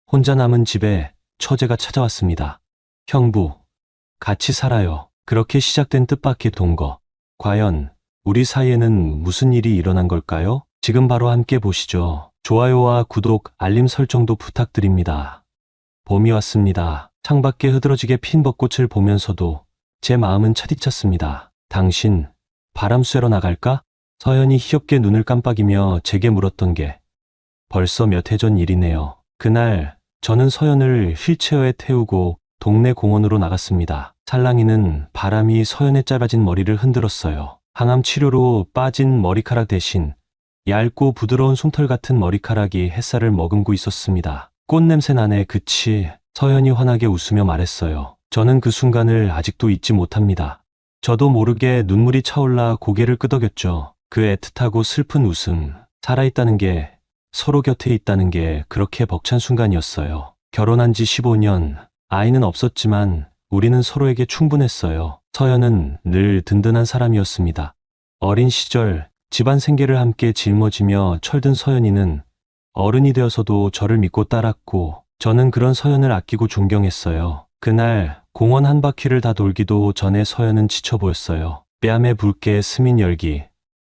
혼자 남은 집에 처제가 찾아왔습니다. 형부, 같이 살아요. 그렇게 시작된 뜻밖의 동거. 과연 우리 사이에는 무슨 일이 일어난 걸까요? 지금 바로 함께 보시죠. 좋아요와 구독, 알림 설정도 부탁드립니다. 봄이 왔습니다. 창밖에 흐드러지게 핀 벚꽃을 보면서도 제 마음은 차디찼습니다. 당신, 바람 쐬러 나갈까? 서연이 희엽게 눈을 깜빡이며 제게 물었던 게 벌써 몇 해 전 일이네요. 그날 저는 서연을 휠체어에 태우고 동네 공원으로 나갔습니다. 찰랑이는 바람이 서연의 짧아진 머리를 흔들었어요. 항암 치료로 빠진 머리카락 대신 얇고 부드러운 솜털 같은 머리카락이 햇살을 머금고 있었습니다. 꽃냄새 나네. 그치? 서연이 환하게 웃으며 말했어요. 저는 그 순간을 아직도 잊지 못합니다. 저도 모르게 눈물이 차올라 고개를 끄덕였죠. 그 애틋하고 슬픈 웃음, 살아있다는 게, 서로 곁에 있다는 게 그렇게 벅찬 순간이었어요. 결혼한 지 15년, 아이는 없었지만 우리는 서로에게 충분했어요. 서연은 늘 든든한 사람이었습니다. 어린 시절 집안 생계를 함께 짊어지며 철든 서연이는 어른이 되어서도 저를 믿고 따랐고, 저는 그런 서연을 아끼고 존경했어요. 그날 공원 한 바퀴를 다 돌기도 전에 서연은 지쳐 보였어요. 뺨에 붉게 스민 열기,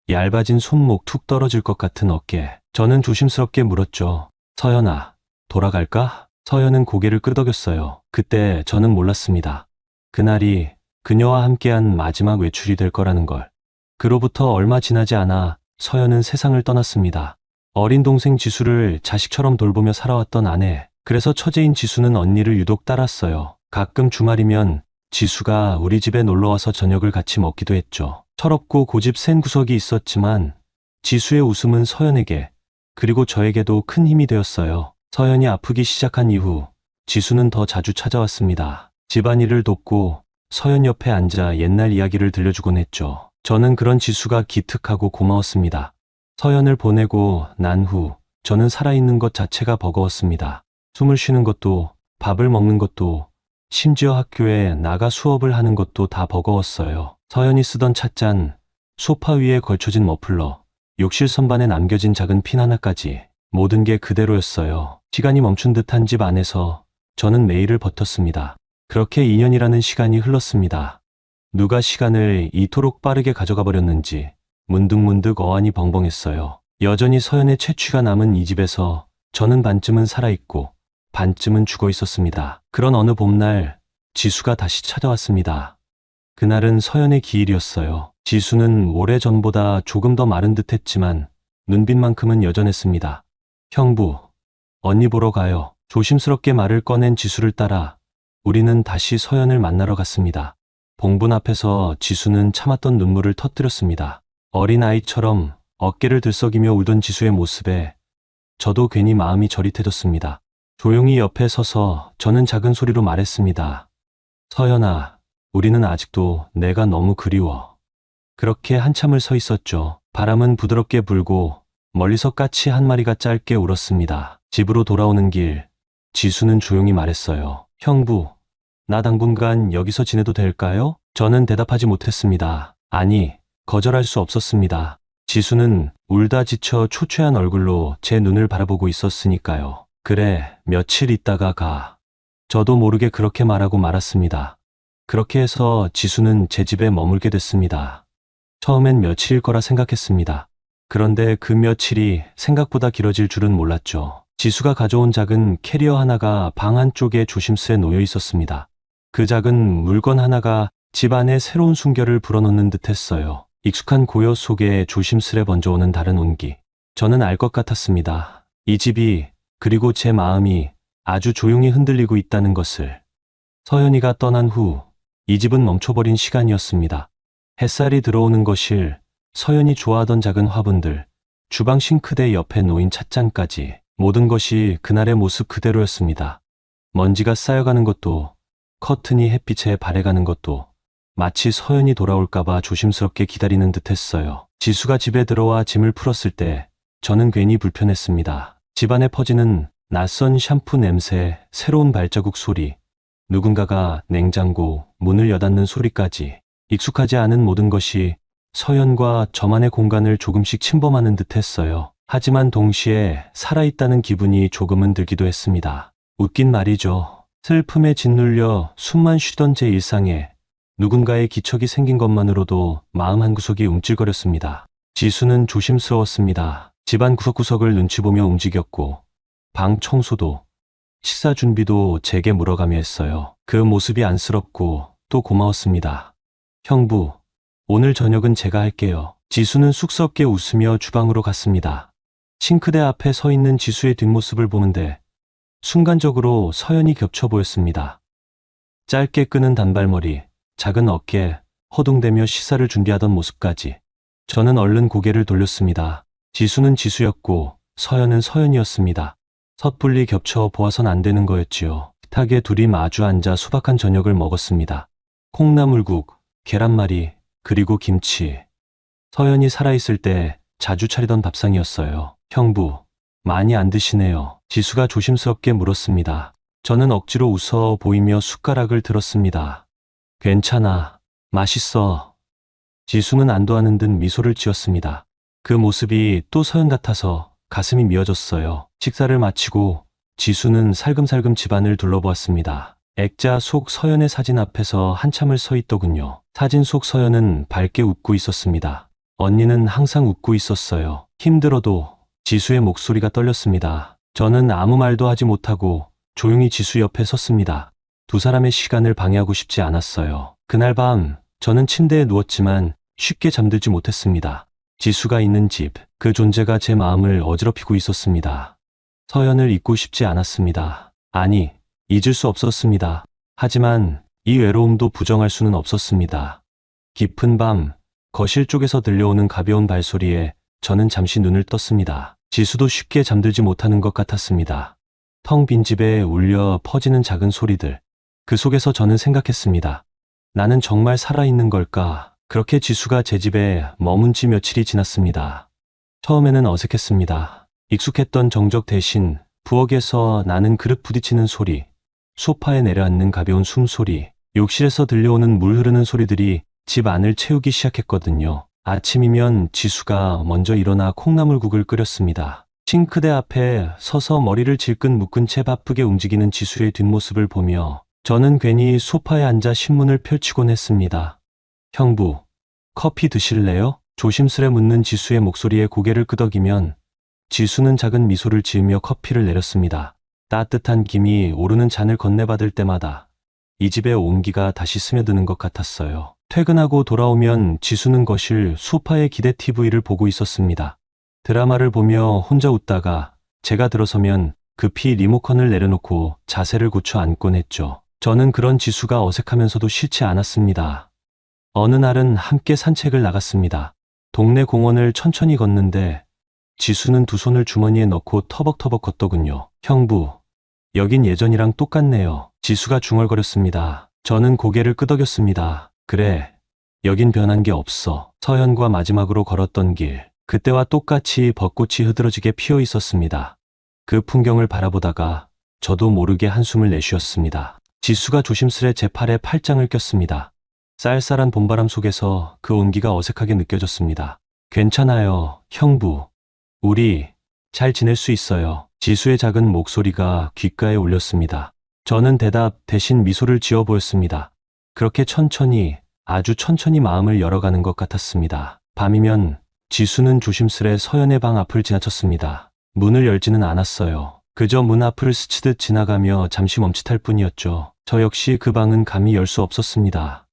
얇아진 손목, 툭 떨어질 것 같은 어깨. 저는 조심스럽게 물었죠. 서연아, 돌아갈까? 서연은 고개를 끄덕였어요. 그때 저는 몰랐습니다. 그날이 그녀와 함께한 마지막 외출이 될 거라는 걸. 그로부터 얼마 지나지 않아 서연은 세상을 떠났습니다. 어린 동생 지수를 자식처럼 돌보며 살아왔던 아내. 그래서 처제인 지수는 언니를 유독 따랐어요. 가끔 주말이면 지수가 우리 집에 놀러와서 저녁을 같이 먹기도 했죠. 철없고 고집 센 구석이 있었지만 지수의 웃음은 서연에게, 그리고 저에게도 큰 힘이 되었어요. 서연이 아프기 시작한 이후 지수는 더 자주 찾아왔습니다. 집안일을 돕고 서연 옆에 앉아 옛날 이야기를 들려주곤 했죠. 저는 그런 지수가 기특하고 고마웠습니다. 서연을 보내고 난 후 저는 살아있는 것 자체가 버거웠습니다. 숨을 쉬는 것도, 밥을 먹는 것도, 심지어 학교에 나가 수업을 하는 것도 다 버거웠어요. 서연이 쓰던 찻잔, 소파 위에 걸쳐진 머플러, 욕실 선반에 남겨진 작은 핀 하나까지 모든 게 그대로였어요. 시간이 멈춘 듯한 집 안에서 저는 매일을 버텼습니다. 그렇게 2년이라는 시간이 흘렀습니다. 누가 시간을 이토록 빠르게 가져가 버렸는지 문득문득 어안이 벙벙했어요. 여전히 서연의 채취가 남은 이 집에서 저는 반쯤은 살아있고 반쯤은 죽어 있었습니다. 그런 어느 봄날 지수가 다시 찾아왔습니다. 그날은 서연의 기일이었어요. 지수는 오래전보다 조금 더 마른 듯 했지만 눈빛만큼은 여전했습니다. 형부, 언니 보러 가요. 조심스럽게 말을 꺼낸 지수를 따라 우리는 다시 서연을 만나러 갔습니다. 봉분 앞에서 지수는 참았던 눈물을 터뜨렸습니다. 어린아이처럼 어깨를 들썩이며 울던 지수의 모습에 저도 괜히 마음이 저릿해졌습니다. 조용히 옆에 서서 저는 작은 소리로 말했습니다. 서연아, 우리는 아직도 내가 너무 그리워. 그렇게 한참을 서 있었죠. 바람은 부드럽게 불고 멀리서 까치 한 마리가 짧게 울었습니다. 집으로 돌아오는 길, 지수는 조용히 말했어요. 형부, 나 당분간 여기서 지내도 될까요? 저는 대답하지 못했습니다. 아니, 거절할 수 없었습니다. 지수는 울다 지쳐 초췌한 얼굴로 제 눈을 바라보고 있었으니까요. 그래, 며칠 있다가 가. 저도 모르게 그렇게 말하고 말았습니다. 그렇게 해서 지수는 제 집에 머물게 됐습니다. 처음엔 며칠일 거라 생각했습니다. 그런데 그 며칠이 생각보다 길어질 줄은 몰랐죠. 지수가 가져온 작은 캐리어 하나가 방 한쪽에 조심스레 놓여 있었습니다. 그 작은 물건 하나가 집 안에 새로운 숨결을 불어넣는 듯 했어요. 익숙한 고요 속에 조심스레 번져오는 다른 온기. 저는 알 것 같았습니다. 이 집이, 그리고 제 마음이 아주 조용히 흔들리고 있다는 것을. 서연이가 떠난 후 이 집은 멈춰버린 시간이었습니다. 햇살이 들어오는 거실, 서연이 좋아하던 작은 화분들, 주방 싱크대 옆에 놓인 찻잔까지 모든 것이 그날의 모습 그대로였습니다. 먼지가 쌓여가는 것도, 커튼이 햇빛에 발해가는 것도 마치 서연이 돌아올까봐 조심스럽게 기다리는 듯 했어요. 지수가 집에 들어와 짐을 풀었을 때 저는 괜히 불편했습니다. 집안에 퍼지는 낯선 샴푸 냄새, 새로운 발자국 소리, 누군가가 냉장고 문을 여닫는 소리까지 익숙하지 않은 모든 것이 서연과 저만의 공간을 조금씩 침범하는 듯 했어요. 하지만 동시에 살아있다는 기분이 조금은 들기도 했습니다. 웃긴 말이죠. 슬픔에 짓눌려 숨만 쉬던 제 일상에 누군가의 기척이 생긴 것만으로도 마음 한구석이 움찔거렸습니다. 지수는 조심스러웠습니다. 집안 구석구석을 눈치 보며 움직였고 방 청소도 식사 준비도 제게 물어가며 했어요. 그 모습이 안쓰럽고 또 고마웠습니다. 형부, 오늘 저녁은 제가 할게요. 지수는 쑥스럽게 웃으며 주방으로 갔습니다. 싱크대 앞에 서 있는 지수의 뒷모습을 보는데 순간적으로 서연이 겹쳐 보였습니다. 짧게 끄는 단발머리, 작은 어깨, 허둥대며 식사를 준비하던 모습까지. 저는 얼른 고개를 돌렸습니다. 지수는 지수였고 서연은 서연이었습니다. 섣불리 겹쳐 보아선 안 되는 거였지요. 식탁에 둘이 마주 앉아 소박한 저녁을 먹었습니다. 콩나물국, 계란말이, 그리고 김치. 서연이 살아있을 때 자주 차리던 밥상이었어요. 형부, 많이 안 드시네요. 지수가 조심스럽게 물었습니다. 저는 억지로 웃어 보이며 숟가락을 들었습니다. 괜찮아, 맛있어. 지수는 안도하는 듯 미소를 지었습니다. 그 모습이 또 서연 같아서 가슴이 미어졌어요. 식사를 마치고 지수는 살금살금 집안을 둘러보았습니다. 액자 속 서연의 사진 앞에서 한참을 서 있더군요. 사진 속 서연은 밝게 웃고 있었습니다. 언니는 항상 웃고 있었어요. 힘들어도. 지수의 목소리가 떨렸습니다. 저는 아무 말도 하지 못하고 조용히 지수 옆에 섰습니다. 두 사람의 시간을 방해하고 싶지 않았어요. 그날 밤 저는 침대에 누웠지만 쉽게 잠들지 못했습니다. 지수가 있는 집, 그 존재가 제 마음을 어지럽히고 있었습니다. 서연을 잊고 싶지 않았습니다. 아니, 잊을 수 없었습니다. 하지만 이 외로움도 부정할 수는 없었습니다. 깊은 밤, 거실 쪽에서 들려오는 가벼운 발소리에 저는 잠시 눈을 떴습니다. 지수도 쉽게 잠들지 못하는 것 같았습니다. 텅 빈 집에 울려 퍼지는 작은 소리들. 그 속에서 저는 생각했습니다. 나는 정말 살아있는 걸까? 그렇게 지수가 제 집에 머문 지 며칠이 지났습니다. 처음에는 어색했습니다. 익숙했던 정적 대신 부엌에서 나는 그릇 부딪히는 소리, 소파에 내려앉는 가벼운 숨소리, 욕실에서 들려오는 물 흐르는 소리들이 집 안을 채우기 시작했거든요. 아침이면 지수가 먼저 일어나 콩나물국을 끓였습니다. 싱크대 앞에 서서 머리를 질끈 묶은 채 바쁘게 움직이는 지수의 뒷모습을 보며 저는 괜히 소파에 앉아 신문을 펼치곤 했습니다. 형부, 커피 드실래요? 조심스레 묻는 지수의 목소리에 고개를 끄덕이면 지수는 작은 미소를 지으며 커피를 내렸습니다. 따뜻한 김이 오르는 잔을 건네받을 때마다 이 집의 온기가 다시 스며드는 것 같았어요. 퇴근하고 돌아오면 지수는 거실 소파에 기대 TV를 보고 있었습니다. 드라마를 보며 혼자 웃다가 제가 들어서면 급히 리모컨을 내려놓고 자세를 고쳐 앉곤 했죠. 저는 그런 지수가 어색하면서도 싫지 않았습니다. 어느 날은 함께 산책을 나갔습니다. 동네 공원을 천천히 걷는데 지수는 두 손을 주머니에 넣고 터벅터벅 걷더군요. 형부, 여긴 예전이랑 똑같네요. 지수가 중얼거렸습니다. 저는 고개를 끄덕였습니다. 그래, 여긴 변한 게 없어. 서연과 마지막으로 걸었던 길, 그때와 똑같이 벚꽃이 흐드러지게 피어 있었습니다. 그 풍경을 바라보다가 저도 모르게 한숨을 내쉬었습니다. 지수가 조심스레 제 팔에 팔짱을 꼈습니다. 쌀쌀한 봄바람 속에서 그 온기가 어색하게 느껴졌습니다. 괜찮아요, 형부. 우리 잘 지낼 수 있어요. 지수의 작은 목소리가 귓가에 울렸습니다. 저는 대답 대신 미소를 지어 보였습니다. 그렇게 천천히, 아주 천천히 마음을 열어가는 것 같았습니다. 밤이면 지수는 조심스레 서연의 방 앞을 지나쳤습니다. 문을 열지는 않았어요. 그저 문 앞을 스치듯 지나가며 잠시 멈칫할 뿐이었죠. 저 역시 그 방은 감히 열 수 없었습니다.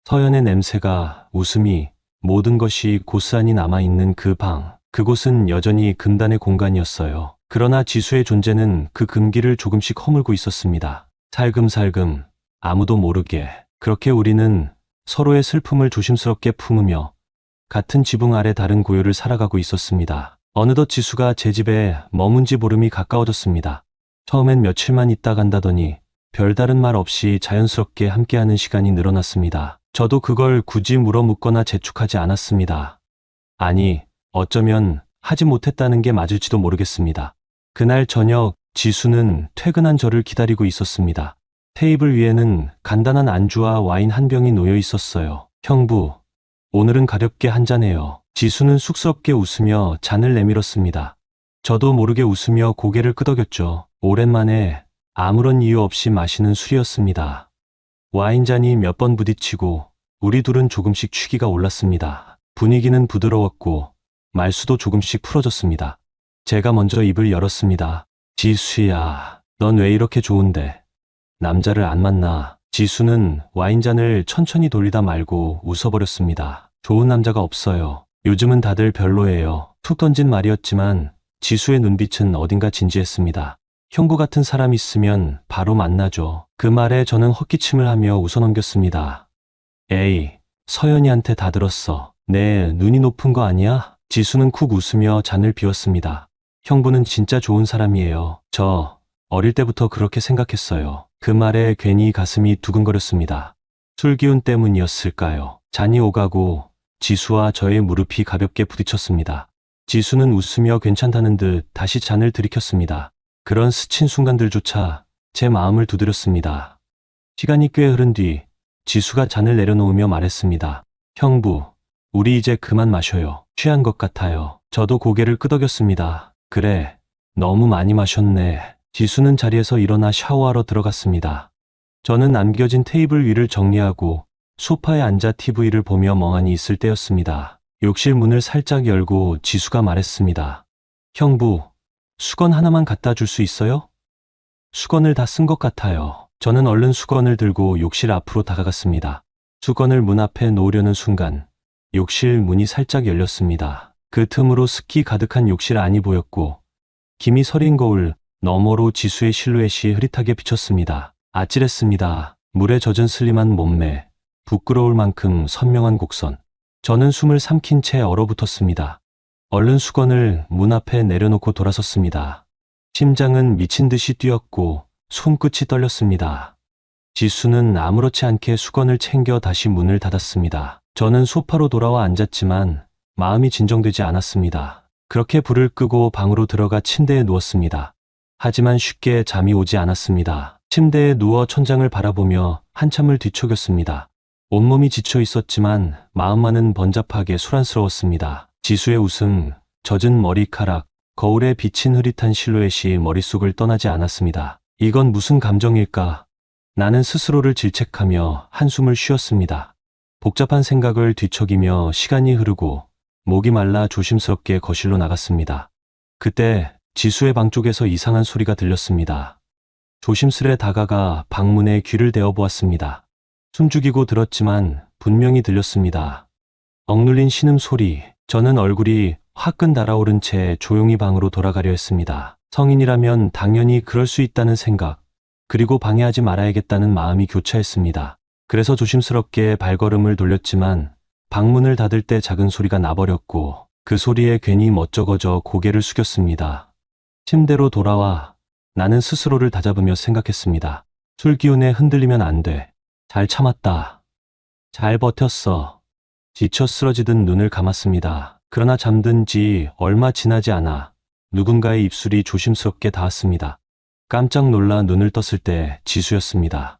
서연의 냄새가, 웃음이, 모든 것이 고스란히 남아있는 그 방. 그곳은 여전히 금단의 공간이었어요. 그러나 지수의 존재는 그 금기를 조금씩 허물고 있었습니다. 살금살금, 아무도 모르게. 그렇게 우리는 서로의 슬픔을 조심스럽게 품으며 같은 지붕 아래 다른 고요를 살아가고 있었습니다. 어느덧 지수가 제 집에 머문 지 보름이 가까워졌습니다. 처음엔 며칠만 있다 간다더니 별다른 말 없이 자연스럽게 함께하는 시간이 늘어났습니다. 저도 그걸 굳이 물어묻거나 재촉하지 않았습니다. 아니, 어쩌면 하지 못했다는 게 맞을지도 모르겠습니다. 그날 저녁 지수는 퇴근한 저를 기다리고 있었습니다. 테이블 위에는 간단한 안주와 와인 한 병이 놓여 있었어요. 형부, 오늘은 가볍게 한잔해요. 지수는 쑥스럽게 웃으며 잔을 내밀었습니다. 저도 모르게 웃으며 고개를 끄덕였죠. 오랜만에 아무런 이유 없이 마시는 술이었습니다. 와인잔이 몇 번 부딪히고 우리 둘은 조금씩 취기가 올랐습니다. 분위기는 부드러웠고 말수도 조금씩 풀어졌습니다. 제가 먼저 입을 열었습니다. 지수야, 넌 왜 이렇게 좋은데 남자를 안 만나? 지수는 와인잔을 천천히 돌리다 말고 웃어버렸습니다. 좋은 남자가 없어요. 요즘은 다들 별로예요. 툭 던진 말이었지만 지수의 눈빛은 어딘가 진지했습니다. 형부 같은 사람 있으면 바로 만나죠. 그 말에 저는 헛기침을 하며 웃어넘겼습니다. 에이, 서연이한테 다 들었어. 내 눈이 높은 거 아니야? 지수는 쿡 웃으며 잔을 비웠습니다. 형부는 진짜 좋은 사람이에요. 저 어릴 때부터 그렇게 생각했어요. 그 말에 괜히 가슴이 두근거렸습니다. 술 기운 때문이었을까요? 잔이 오가고 지수와 저의 무릎이 가볍게 부딪혔습니다. 지수는 웃으며 괜찮다는 듯 다시 잔을 들이켰습니다. 그런 스친 순간들조차 제 마음을 두드렸습니다. 시간이 꽤 흐른 뒤 지수가 잔을 내려놓으며 말했습니다. 형부, 우리 이제 그만 마셔요. 취한 것 같아요. 저도 고개를 끄덕였습니다. 그래, 너무 많이 마셨네. 지수는 자리에서 일어나 샤워하러 들어갔습니다. 저는 남겨진 테이블 위를 정리하고 소파에 앉아 TV를 보며 멍하니 있을 때였습니다. 욕실 문을 살짝 열고 지수가 말했습니다. 형부, 수건 하나만 갖다 줄 수 있어요? 수건을 다 쓴 것 같아요. 저는 얼른 수건을 들고 욕실 앞으로 다가갔습니다. 수건을 문 앞에 놓으려는 순간 욕실 문이 살짝 열렸습니다. 그 틈으로 습기 가득한 욕실 안이 보였고 김이 서린 거울 너머로 지수의 실루엣이 흐릿하게 비쳤습니다. 아찔했습니다. 물에 젖은 슬림한 몸매, 부끄러울 만큼 선명한 곡선. 저는 숨을 삼킨 채 얼어붙었습니다. 얼른 수건을 문 앞에 내려놓고 돌아섰습니다. 심장은 미친 듯이 뛰었고 손끝이 떨렸습니다. 지수는 아무렇지 않게 수건을 챙겨 다시 문을 닫았습니다. 저는 소파로 돌아와 앉았지만 마음이 진정되지 않았습니다. 그렇게 불을 끄고 방으로 들어가 침대에 누웠습니다. 하지만 쉽게 잠이 오지 않았습니다. 침대에 누워 천장을 바라보며 한참을 뒤척였습니다. 온몸이 지쳐 있었지만 마음만은 번잡하게 소란스러웠습니다. 지수의 웃음, 젖은 머리카락, 거울에 비친 흐릿한 실루엣이 머릿속을 떠나지 않았습니다. 이건 무슨 감정일까? 나는 스스로를 질책하며 한숨을 쉬었습니다. 복잡한 생각을 뒤척이며 시간이 흐르고 목이 말라 조심스럽게 거실로 나갔습니다. 그때 지수의 방 쪽에서 이상한 소리가 들렸습니다. 조심스레 다가가 방문에 귀를 대어 보았습니다. 숨죽이고 들었지만 분명히 들렸습니다. 억눌린 신음소리. 저는 얼굴이 화끈 달아오른 채 조용히 방으로 돌아가려 했습니다. 성인이라면 당연히 그럴 수 있다는 생각, 그리고 방해하지 말아야겠다는 마음이 교차했습니다. 그래서 조심스럽게 발걸음을 돌렸지만 방문을 닫을 때 작은 소리가 나버렸고 그 소리에 괜히 멋쩍어져 고개를 숙였습니다. 침대로 돌아와 나는 스스로를 다잡으며 생각했습니다. 술 기운에 흔들리면 안 돼. 잘 참았다. 잘 버텼어. 지쳐 쓰러지듯 눈을 감았습니다. 그러나 잠든 지 얼마 지나지 않아 누군가의 입술이 조심스럽게 닿았습니다. 깜짝 놀라 눈을 떴을 때 지수였습니다.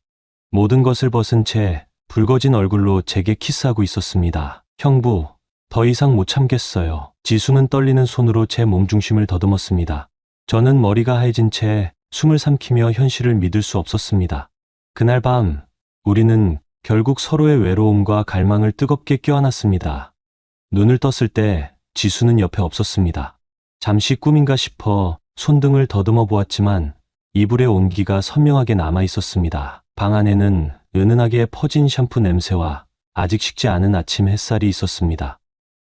모든 것을 벗은 채 붉어진 얼굴로 제게 키스하고 있었습니다. 형부, 더 이상 못 참겠어요. 지수는 떨리는 손으로 제 몸중심을 더듬었습니다. 저는 머리가 하얘진 채 숨을 삼키며 현실을 믿을 수 없었습니다. 그날 밤 우리는 결국 서로의 외로움과 갈망을 뜨겁게 껴안았습니다. 눈을 떴을 때 지수는 옆에 없었습니다. 잠시 꿈인가 싶어 손등을 더듬어 보았지만 이불의 온기가 선명하게 남아 있었습니다. 방 안에는 은은하게 퍼진 샴푸 냄새와 아직 식지 않은 아침 햇살이 있었습니다.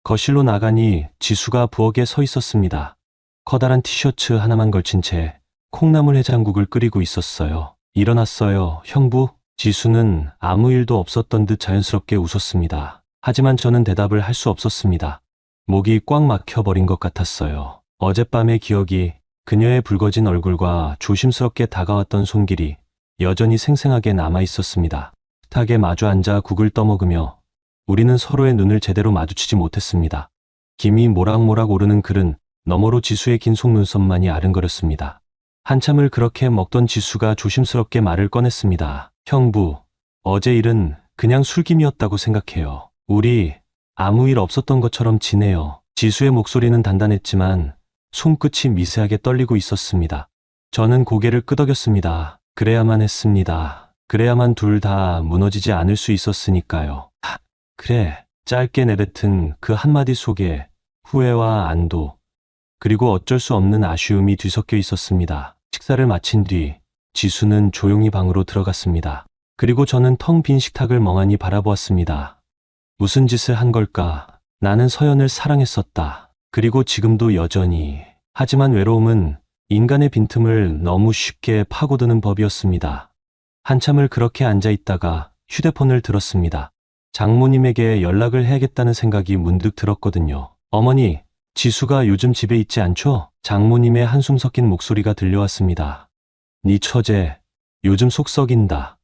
거실로 나가니 지수가 부엌에 서 있었습니다. 커다란 티셔츠 하나만 걸친 채 콩나물 해장국을 끓이고 있었어요. 일어났어요, 형부? 지수는 아무 일도 없었던 듯 자연스럽게 웃었습니다. 하지만 저는 대답을 할 수 없었습니다. 목이 꽉 막혀버린 것 같았어요. 어젯밤의 기억이, 그녀의 붉어진 얼굴과 조심스럽게 다가왔던 손길이 여전히 생생하게 남아 있었습니다. 식탁에 마주 앉아 국을 떠먹으며 우리는 서로의 눈을 제대로 마주치지 못했습니다. 김이 모락모락 오르는 그른 너머로 지수의 긴 속눈썹만이 아른거렸습니다. 한참을 그렇게 먹던 지수가 조심스럽게 말을 꺼냈습니다. 형부, 어제 일은 그냥 술김이었다고 생각해요. 우리 아무 일 없었던 것처럼 지내요. 지수의 목소리는 단단했지만 손끝이 미세하게 떨리고 있었습니다. 저는 고개를 끄덕였습니다. 그래야만 했습니다. 그래야만 둘 다 무너지지 않을 수 있었으니까요. 그래. 짧게 내뱉은 그 한마디 속에 후회와 안도, 그리고 어쩔 수 없는 아쉬움이 뒤섞여 있었습니다. 식사를 마친 뒤 지수는 조용히 방으로 들어갔습니다. 그리고 저는 텅 빈 식탁을 멍하니 바라보았습니다. 무슨 짓을 한 걸까? 나는 서연을 사랑했었다. 그리고 지금도 여전히. 하지만 외로움은 인간의 빈틈을 너무 쉽게 파고드는 법이었습니다. 한참을 그렇게 앉아 있다가 휴대폰을 들었습니다. 장모님에게 연락을 해야겠다는 생각이 문득 들었거든요. 어머니, 지수가 요즘 집에 있지 않죠? 장모님의 한숨 섞인 목소리가 들려왔습니다. 네 처제, 요즘 속 썩인다.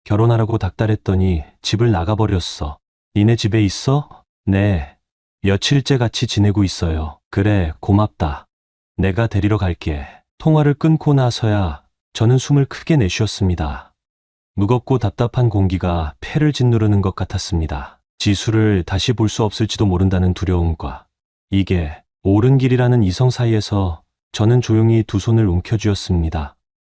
결혼하라고 닥달했더니 집을 나가버렸어. 니네 집에 있어? 네. 며칠째 같이 지내고 있어요. 그래, 고맙다. 내가 데리러 갈게. 통화를 끊고 나서야 저는 숨을 크게 내쉬었습니다. 무겁고 답답한 공기가 폐를 짓누르는 것 같았습니다. 지수를 다시 볼 수 없을지도 모른다는 두려움과 이게 옳은 길이라는 이성 사이에서 저는 조용히 두 손을 움켜쥐었습니다.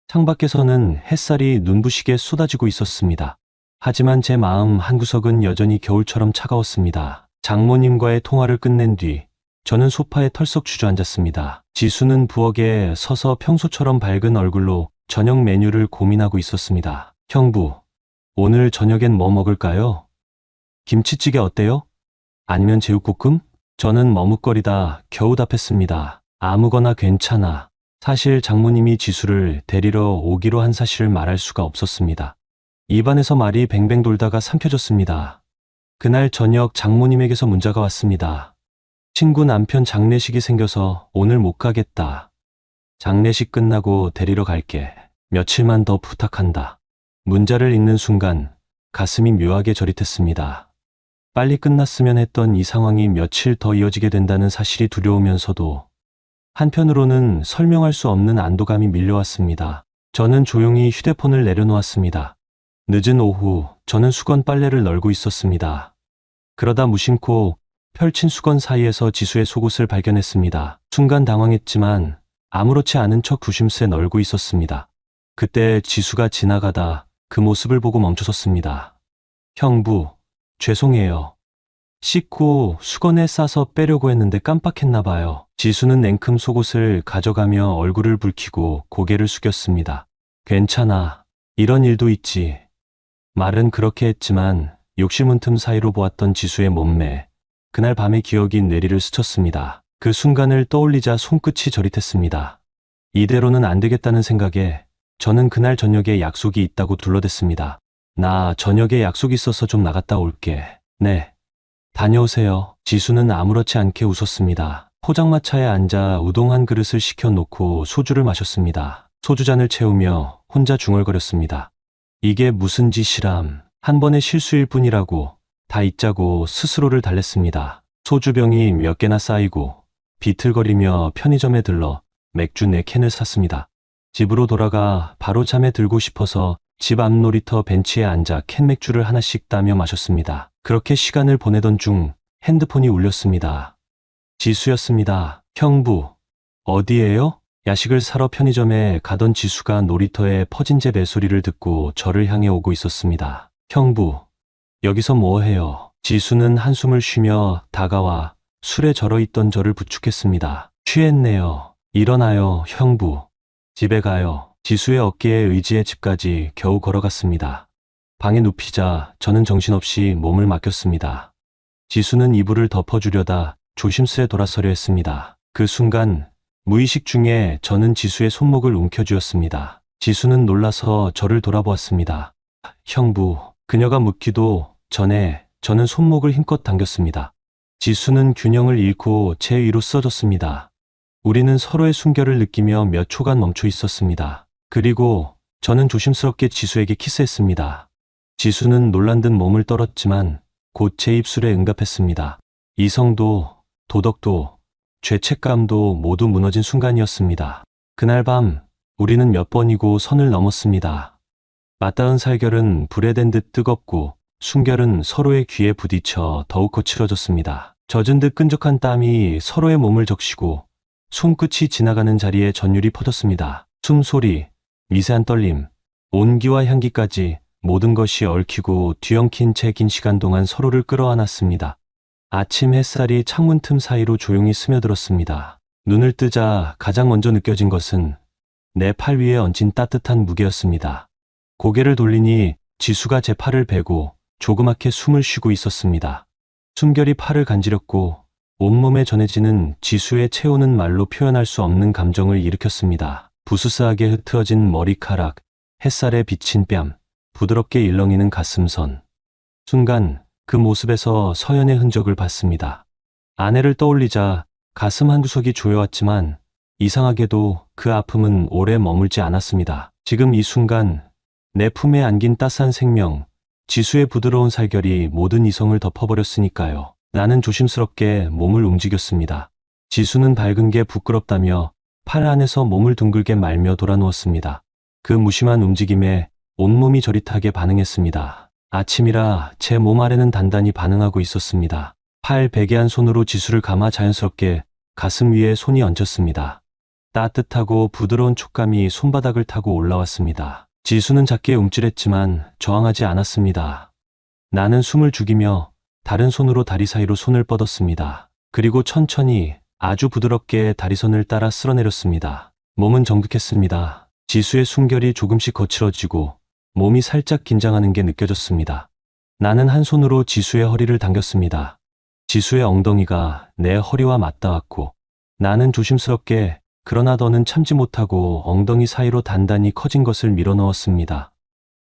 창밖에서는 햇살이 눈부시게 쏟아지고 있었습니다. 하지만 제 마음 한구석은 여전히 겨울처럼 차가웠습니다. 장모님과의 통화를 끝낸 뒤 저는 소파에 털썩 주저앉았습니다. 지수는 부엌에 서서 평소처럼 밝은 얼굴로 저녁 메뉴를 고민하고 있었습니다. 형부, 오늘 저녁엔 뭐 먹을까요? 김치찌개 어때요? 아니면 제육볶음? 저는 머뭇거리다 겨우 답했습니다. 아무거나 괜찮아. 사실 장모님이 지수를 데리러 오기로 한 사실을 말할 수가 없었습니다. 입안에서 말이 뱅뱅 돌다가 삼켜졌습니다. 그날 저녁 장모님에게서 문자가 왔습니다. 친구 남편 장례식이 생겨서 오늘 못 가겠다. 장례식 끝나고 데리러 갈게. 며칠만 더 부탁한다. 문자를 읽는 순간 가슴이 묘하게 저릿했습니다. 빨리 끝났으면 했던 이 상황이 며칠 더 이어지게 된다는 사실이 두려우면서도 한편으로는 설명할 수 없는 안도감이 밀려왔습니다. 저는 조용히 휴대폰을 내려놓았습니다. 늦은 오후 저는 수건 빨래를 널고 있었습니다. 그러다 무심코 펼친 수건 사이에서 지수의 속옷을 발견했습니다. 순간 당황했지만 아무렇지 않은 척 조심스레 널고 있었습니다. 그때 지수가 지나가다 그 모습을 보고 멈춰섰습니다. 형부, 죄송해요. 씻고 수건에 싸서 빼려고 했는데 깜빡했나 봐요. 지수는 냉큼 속옷을 가져가며 얼굴을 붉히고 고개를 숙였습니다. 괜찮아. 이런 일도 있지. 말은 그렇게 했지만 욕심은 틈 사이로 보았던 지수의 몸매. 그날 밤의 기억이 뇌리를 스쳤습니다. 그 순간을 떠올리자 손끝이 저릿했습니다. 이대로는 안 되겠다는 생각에 저는 그날 저녁에 약속이 있다고 둘러댔습니다. 나 저녁에 약속 있어서 좀 나갔다 올게. 네. 다녀오세요. 지수는 아무렇지 않게 웃었습니다. 포장마차에 앉아 우동 한 그릇을 시켜놓고 소주를 마셨습니다. 소주잔을 채우며 혼자 중얼거렸습니다. 이게 무슨 짓이람. 한 번의 실수일 뿐이라고 다 잊자고 스스로를 달랬습니다. 소주병이 몇 개나 쌓이고 비틀거리며 편의점에 들러 맥주 4캔을 샀습니다. 집으로 돌아가 바로 잠에 들고 싶어서 집 앞 놀이터 벤치에 앉아 캔맥주를 하나씩 따며 마셨습니다. 그렇게 시간을 보내던 중 핸드폰이 울렸습니다. 지수였습니다. 형부, 어디에요? 야식을 사러 편의점에 가던 지수가 놀이터에 퍼진 제 벨소리를 듣고 저를 향해 오고 있었습니다. 형부, 여기서 뭐 해요? 지수는 한숨을 쉬며 다가와 술에 절어있던 저를 부축했습니다. 취했네요. 일어나요, 형부. 집에 가요. 지수의 어깨에 의지해 집까지 겨우 걸어갔습니다. 방에 눕히자 저는 정신없이 몸을 맡겼습니다. 지수는 이불을 덮어주려다 조심스레 돌아서려 했습니다. 그 순간 무의식 중에 저는 지수의 손목을 움켜쥐었습니다. 지수는 놀라서 저를 돌아보았습니다. 형부, 그녀가 묻기도 전에 저는 손목을 힘껏 당겼습니다. 지수는 균형을 잃고 제 위로 쓰러졌습니다. 우리는 서로의 숨결을 느끼며 몇 초간 멈춰 있었습니다. 그리고 저는 조심스럽게 지수에게 키스했습니다. 지수는 놀란 듯 몸을 떨었지만 곧 제 입술에 응답했습니다. 이성도, 도덕도, 죄책감도 모두 무너진 순간이었습니다. 그날 밤 우리는 몇 번이고 선을 넘었습니다. 맞닿은 살결은 불에 댄 듯 뜨겁고 숨결은 서로의 귀에 부딪혀 더욱 거칠어졌습니다. 젖은 듯 끈적한 땀이 서로의 몸을 적시고 손끝이 지나가는 자리에 전율이 퍼졌습니다. 숨소리, 미세한 떨림, 온기와 향기까지 모든 것이 얽히고 뒤엉킨 채 긴 시간 동안 서로를 끌어안았습니다. 아침 햇살이 창문 틈 사이로 조용히 스며들었습니다. 눈을 뜨자 가장 먼저 느껴진 것은 내 팔 위에 얹힌 따뜻한 무게였습니다. 고개를 돌리니 지수가 제 팔을 베고 조그맣게 숨을 쉬고 있었습니다. 숨결이 팔을 간지렸고 온몸에 전해지는 지수의 채우는 말로 표현할 수 없는 감정을 일으켰습니다. 부스스하게 흩어진 머리카락, 햇살에 비친 뺨, 부드럽게 일렁이는 가슴선. 순간 그 모습에서 서연의 흔적을 봤습니다. 아내를 떠올리자 가슴 한구석이 조여왔지만 이상하게도 그 아픔은 오래 머물지 않았습니다. 지금 이 순간 내 품에 안긴 따스한 생명, 지수의 부드러운 살결이 모든 이성을 덮어버렸으니까요. 나는 조심스럽게 몸을 움직였습니다. 지수는 밝은 게 부끄럽다며 팔 안에서 몸을 둥글게 말며 돌아누웠습니다. 그 무심한 움직임에 온몸이 저릿하게 반응했습니다. 아침이라 제 몸 아래는 단단히 반응하고 있었습니다. 팔 베개한 손으로 지수를 감아 자연스럽게 가슴 위에 손이 얹혔습니다. 따뜻하고 부드러운 촉감이 손바닥을 타고 올라왔습니다. 지수는 작게 움찔했지만 저항하지 않았습니다. 나는 숨을 죽이며 다른 손으로 다리 사이로 손을 뻗었습니다. 그리고 천천히 아주 부드럽게 다리선을 따라 쓸어내렸습니다. 몸은 정득했습니다. 지수의 숨결이 조금씩 거칠어지고 몸이 살짝 긴장하는 게 느껴졌습니다. 나는 한 손으로 지수의 허리를 당겼습니다. 지수의 엉덩이가 내 허리와 맞닿았고 나는 조심스럽게 그러나 더는 참지 못하고 엉덩이 사이로 단단히 커진 것을 밀어넣었습니다.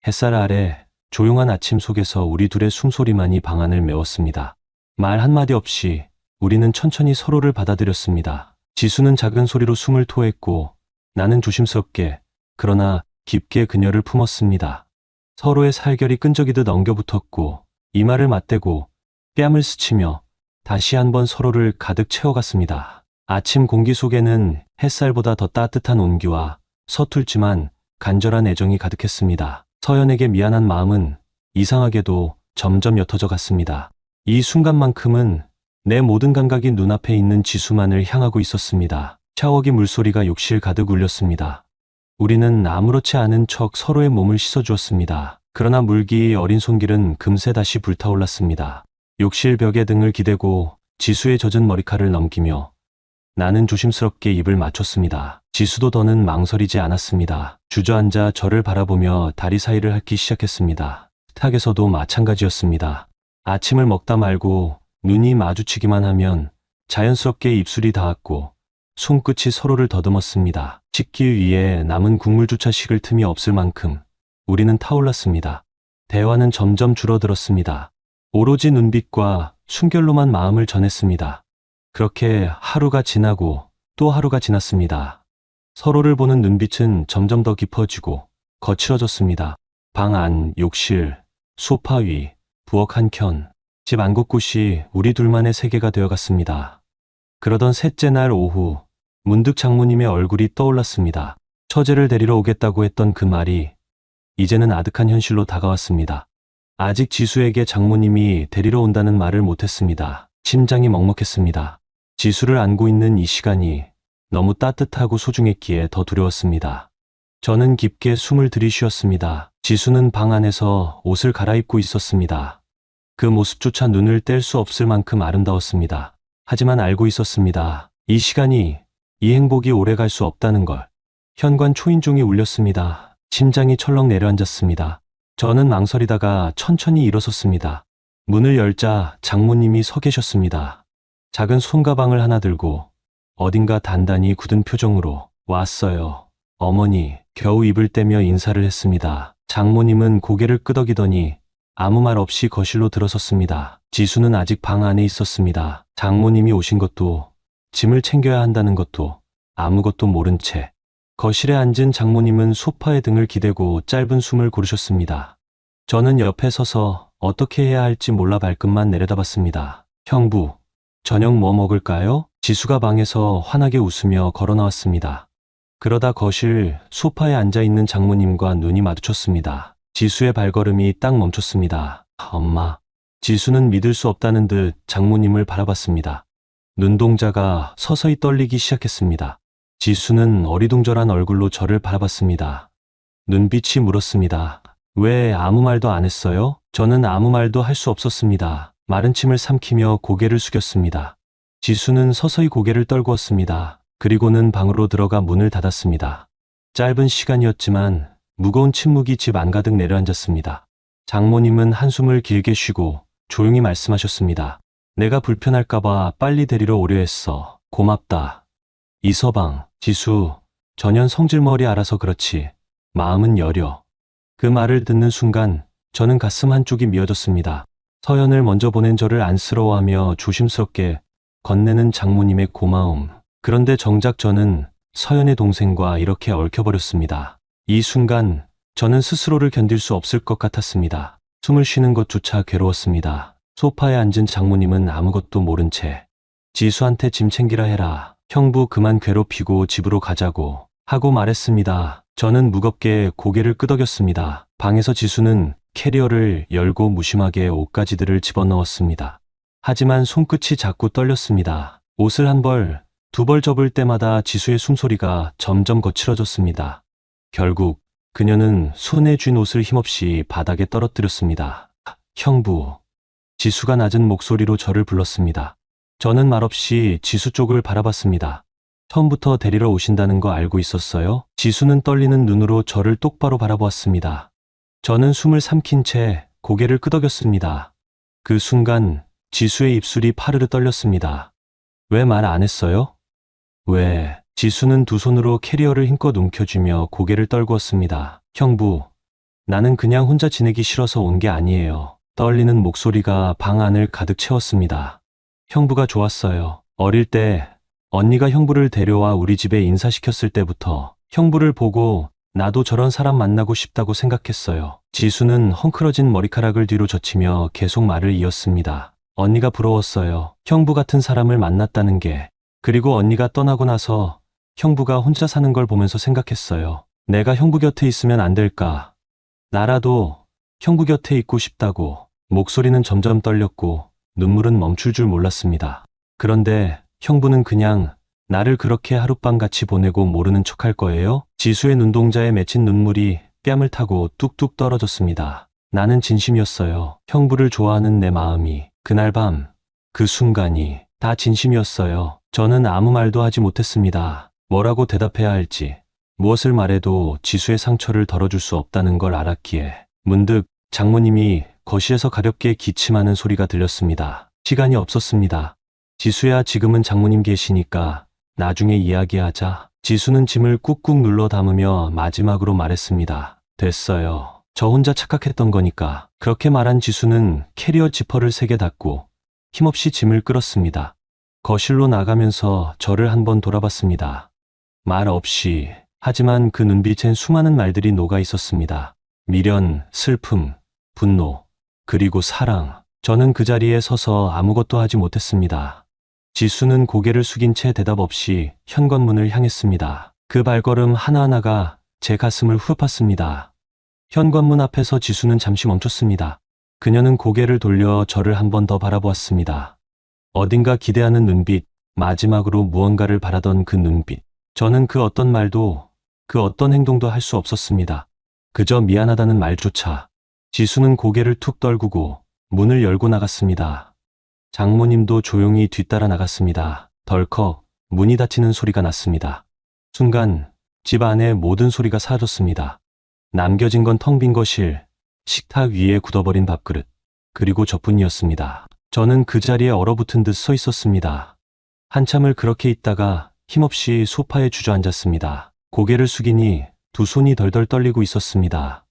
햇살 아래 조용한 아침 속에서 우리 둘의 숨소리만이 방안을 메웠습니다. 말 한마디 없이 우리는 천천히 서로를 받아들였습니다. 지수는 작은 소리로 숨을 토했고 나는 조심스럽게 그러나 깊게 그녀를 품었습니다. 서로의 살결이 끈적이듯 엉겨붙었고 이마를 맞대고 뺨을 스치며 다시 한번 서로를 가득 채워갔습니다. 아침 공기 속에는 햇살보다 더 따뜻한 온기와 서툴지만 간절한 애정이 가득했습니다. 서연에게 미안한 마음은 이상하게도 점점 옅어져 갔습니다. 이 순간만큼은 내 모든 감각이 눈앞에 있는 지수만을 향하고 있었습니다. 샤워기 물소리가 욕실 가득 울렸습니다. 우리는 아무렇지 않은 척 서로의 몸을 씻어주었습니다. 그러나 물기 어린 손길은 금세 다시 불타올랐습니다. 욕실 벽에 등을 기대고 지수의 젖은 머리카락을 넘기며 나는 조심스럽게 입을 맞췄습니다. 지수도 더는 망설이지 않았습니다. 주저앉아 저를 바라보며 다리 사이를 핥기 시작했습니다. 식탁에서도 마찬가지였습니다. 아침을 먹다 말고 눈이 마주치기만 하면 자연스럽게 입술이 닿았고 손끝이 서로를 더듬었습니다. 식기 위에 남은 국물조차 식을 틈이 없을 만큼 우리는 타올랐습니다. 대화는 점점 줄어들었습니다. 오로지 눈빛과 숨결로만 마음을 전했습니다. 그렇게 하루가 지나고 또 하루가 지났습니다. 서로를 보는 눈빛은 점점 더 깊어지고 거칠어졌습니다. 방 안, 욕실, 소파 위, 부엌 한켠, 집 안 곳곳이 우리 둘만의 세계가 되어갔습니다. 그러던 셋째 날 오후 문득 장모님의 얼굴이 떠올랐습니다. 처제를 데리러 오겠다고 했던 그 말이 이제는 아득한 현실로 다가왔습니다. 아직 지수에게 장모님이 데리러 온다는 말을 못했습니다. 심장이 먹먹했습니다. 지수를 안고 있는 이 시간이 너무 따뜻하고 소중했기에 더 두려웠습니다. 저는 깊게 숨을 들이쉬었습니다. 지수는 방 안에서 옷을 갈아입고 있었습니다. 그 모습조차 눈을 뗄 수 없을 만큼 아름다웠습니다. 하지만 알고 있었습니다. 이 시간이, 이 행복이 오래 갈 수 없다는 걸. 현관 초인종이 울렸습니다. 심장이 철렁 내려앉았습니다. 저는 망설이다가 천천히 일어섰습니다. 문을 열자 장모님이 서 계셨습니다. 작은 손가방을 하나 들고 어딘가 단단히 굳은 표정으로 왔어요. 어머니, 겨우 입을 떼며 인사를 했습니다. 장모님은 고개를 끄덕이더니 아무 말 없이 거실로 들어섰습니다. 지수는 아직 방 안에 있었습니다. 장모님이 오신 것도 짐을 챙겨야 한다는 것도 아무것도 모른 채 거실에 앉은 장모님은 소파에 등을 기대고 짧은 숨을 고르셨습니다. 저는 옆에 서서 어떻게 해야 할지 몰라 발끝만 내려다봤습니다. 형부, 저녁 뭐 먹을까요? 지수가 방에서 환하게 웃으며 걸어 나왔습니다. 그러다 거실 소파에 앉아있는 장모님과 눈이 마주쳤습니다. 지수의 발걸음이 딱 멈췄습니다. 엄마. 지수는 믿을 수 없다는 듯 장모님을 바라봤습니다. 눈동자가 서서히 떨리기 시작했습니다. 지수는 어리둥절한 얼굴로 저를 바라봤습니다. 눈빛이 물었습니다. 왜 아무 말도 안 했어요? 저는 아무 말도 할 수 없었습니다. 마른 침을 삼키며 고개를 숙였습니다. 지수는 서서히 고개를 떨구었습니다. 그리고는 방으로 들어가 문을 닫았습니다. 짧은 시간이었지만 무거운 침묵이 집 안가득 내려앉았습니다. 장모님은 한숨을 길게 쉬고 조용히 말씀하셨습니다. 내가 불편할까봐 빨리 데리러 오려 했어. 고맙다. 이서방, 지수, 전현 성질머리 알아서 그렇지. 마음은 여려. 그 말을 듣는 순간 저는 가슴 한쪽이 미어졌습니다. 서연을 먼저 보낸 저를 안쓰러워하며 조심스럽게 건네는 장모님의 고마움. 그런데 정작 저는 서연의 동생과 이렇게 얽혀버렸습니다. 이 순간 저는 스스로를 견딜 수 없을 것 같았습니다. 숨을 쉬는 것조차 괴로웠습니다. 소파에 앉은 장모님은 아무것도 모른 채 지수한테 짐 챙기라 해라. 형부 그만 괴롭히고 집으로 가자고 하고 말했습니다. 저는 무겁게 고개를 끄덕였습니다. 방에서 지수는 캐리어를 열고 무심하게 옷가지들을 집어넣었습니다. 하지만 손끝이 자꾸 떨렸습니다. 옷을 한 벌, 두 벌 접을 때마다 지수의 숨소리가 점점 거칠어졌습니다. 결국 그녀는 손에 쥔 옷을 힘없이 바닥에 떨어뜨렸습니다. 형부. 지수가 낮은 목소리로 저를 불렀습니다. 저는 말없이 지수 쪽을 바라봤습니다. 처음부터 데리러 오신다는 거 알고 있었어요? 지수는 떨리는 눈으로 저를 똑바로 바라보았습니다. 저는 숨을 삼킨 채 고개를 끄덕였습니다. 그 순간 지수의 입술이 파르르 떨렸습니다. 왜 말 안 했어요? 왜? 지수는 두 손으로 캐리어를 힘껏 움켜쥐며 고개를 떨구었습니다. 형부, 나는 그냥 혼자 지내기 싫어서 온 게 아니에요. 떨리는 목소리가 방 안을 가득 채웠습니다. 형부가 좋았어요. 어릴 때 언니가 형부를 데려와 우리 집에 인사시켰을 때부터 형부를 보고 나도 저런 사람 만나고 싶다고 생각했어요. 지수는 헝클어진 머리카락을 뒤로 젖히며 계속 말을 이었습니다. 언니가 부러웠어요. 형부 같은 사람을 만났다는 게. 그리고 언니가 떠나고 나서 형부가 혼자 사는 걸 보면서 생각했어요. 내가 형부 곁에 있으면 안 될까? 나라도 형부 곁에 있고 싶다고. 목소리는 점점 떨렸고 눈물은 멈출 줄 몰랐습니다. 그런데 형부는 그냥 나를 그렇게 하룻밤같이 보내고 모르는 척할 거예요? 지수의 눈동자에 맺힌 눈물이 뺨을 타고 뚝뚝 떨어졌습니다. 나는 진심이었어요. 형부를 좋아하는 내 마음이. 그날 밤, 그 순간이 다 진심이었어요. 저는 아무 말도 하지 못했습니다. 뭐라고 대답해야 할지, 무엇을 말해도 지수의 상처를 덜어줄 수 없다는 걸 알았기에 문득 장모님이 거실에서 가볍게 기침하는 소리가 들렸습니다. 시간이 없었습니다. 지수야, 지금은 장모님 계시니까 나중에 이야기하자. 지수는 짐을 꾹꾹 눌러 담으며 마지막으로 말했습니다. 됐어요. 저 혼자 착각했던 거니까. 그렇게 말한 지수는 캐리어 지퍼를 3개 닫고 힘없이 짐을 끌었습니다. 거실로 나가면서 저를 한번 돌아봤습니다. 말 없이. 하지만 그 눈빛엔 수많은 말들이 녹아 있었습니다. 미련, 슬픔, 분노, 그리고 사랑. 저는 그 자리에 서서 아무것도 하지 못했습니다. 지수는 고개를 숙인 채 대답 없이 현관문을 향했습니다. 그 발걸음 하나하나가 제 가슴을 후벼팠습니다. 현관문 앞에서 지수는 잠시 멈췄습니다. 그녀는 고개를 돌려 저를 한 번 더 바라보았습니다. 어딘가 기대하는 눈빛, 마지막으로 무언가를 바라던 그 눈빛. 저는 그 어떤 말도, 그 어떤 행동도 할 수 없었습니다. 그저 미안하다는 말조차. 지수는 고개를 툭 떨구고 문을 열고 나갔습니다. 장모님도 조용히 뒤따라 나갔습니다. 덜컥 문이 닫히는 소리가 났습니다. 순간 집 안의 모든 소리가 사라졌습니다. 남겨진 건 텅 빈 거실, 식탁 위에 굳어버린 밥그릇, 그리고 저뿐이었습니다. 저는 그 자리에 얼어붙은 듯 서 있었습니다. 한참을 그렇게 있다가 힘없이 소파에 주저앉았습니다. 고개를 숙이니 두 손이 덜덜 떨리고 있었습니다.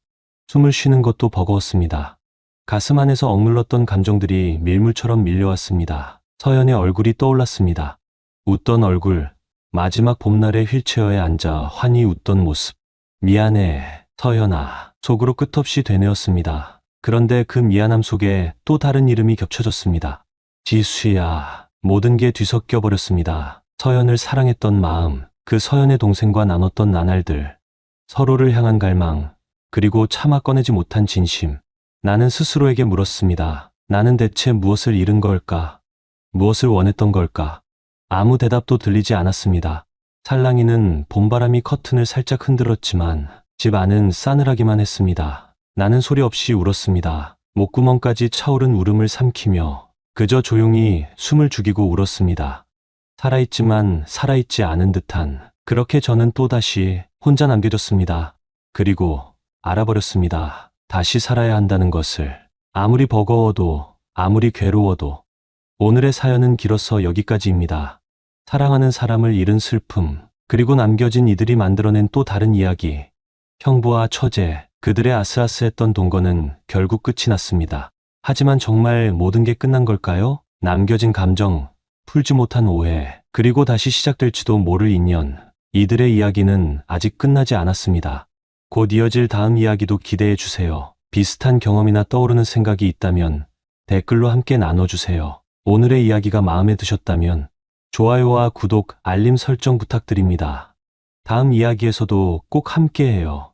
숨을 쉬는 것도 버거웠습니다. 가슴 안에서 억눌렀던 감정들이 밀물처럼 밀려왔습니다. 서연의 얼굴이 떠올랐습니다. 웃던 얼굴, 마지막 봄날의 휠체어에 앉아 환히 웃던 모습. 미안해, 서연아. 속으로 끝없이 되뇌었습니다. 그런데 그 미안함 속에 또 다른 이름이 겹쳐졌습니다. 지수야. 모든 게 뒤섞여 버렸습니다. 서연을 사랑했던 마음, 그 서연의 동생과 나눴던 나날들, 서로를 향한 갈망, 그리고 차마 꺼내지 못한 진심. 나는 스스로에게 물었습니다. 나는 대체 무엇을 잃은 걸까? 무엇을 원했던 걸까? 아무 대답도 들리지 않았습니다. 살랑이는 봄바람이 커튼을 살짝 흔들었지만 집 안은 싸늘하기만 했습니다. 나는 소리 없이 울었습니다. 목구멍까지 차오른 울음을 삼키며 그저 조용히 숨을 죽이고 울었습니다. 살아있지만 살아있지 않은 듯한, 그렇게 저는 또다시 혼자 남겨졌습니다. 그리고 알아버렸습니다. 다시 살아야 한다는 것을. 아무리 버거워도, 아무리 괴로워도. 오늘의 사연은 길어서 여기까지입니다. 사랑하는 사람을 잃은 슬픔, 그리고 남겨진 이들이 만들어낸 또 다른 이야기. 형부와 처제, 그들의 아슬아슬했던 동거는 결국 끝이 났습니다. 하지만 정말 모든 게 끝난 걸까요? 남겨진 감정, 풀지 못한 오해, 그리고 다시 시작될지도 모를 인연. 이들의 이야기는 아직 끝나지 않았습니다. 곧 이어질 다음 이야기도 기대해 주세요. 비슷한 경험이나 떠오르는 생각이 있다면 댓글로 함께 나눠주세요. 오늘의 이야기가 마음에 드셨다면 좋아요와 구독, 알림 설정 부탁드립니다. 다음 이야기에서도 꼭 함께해요.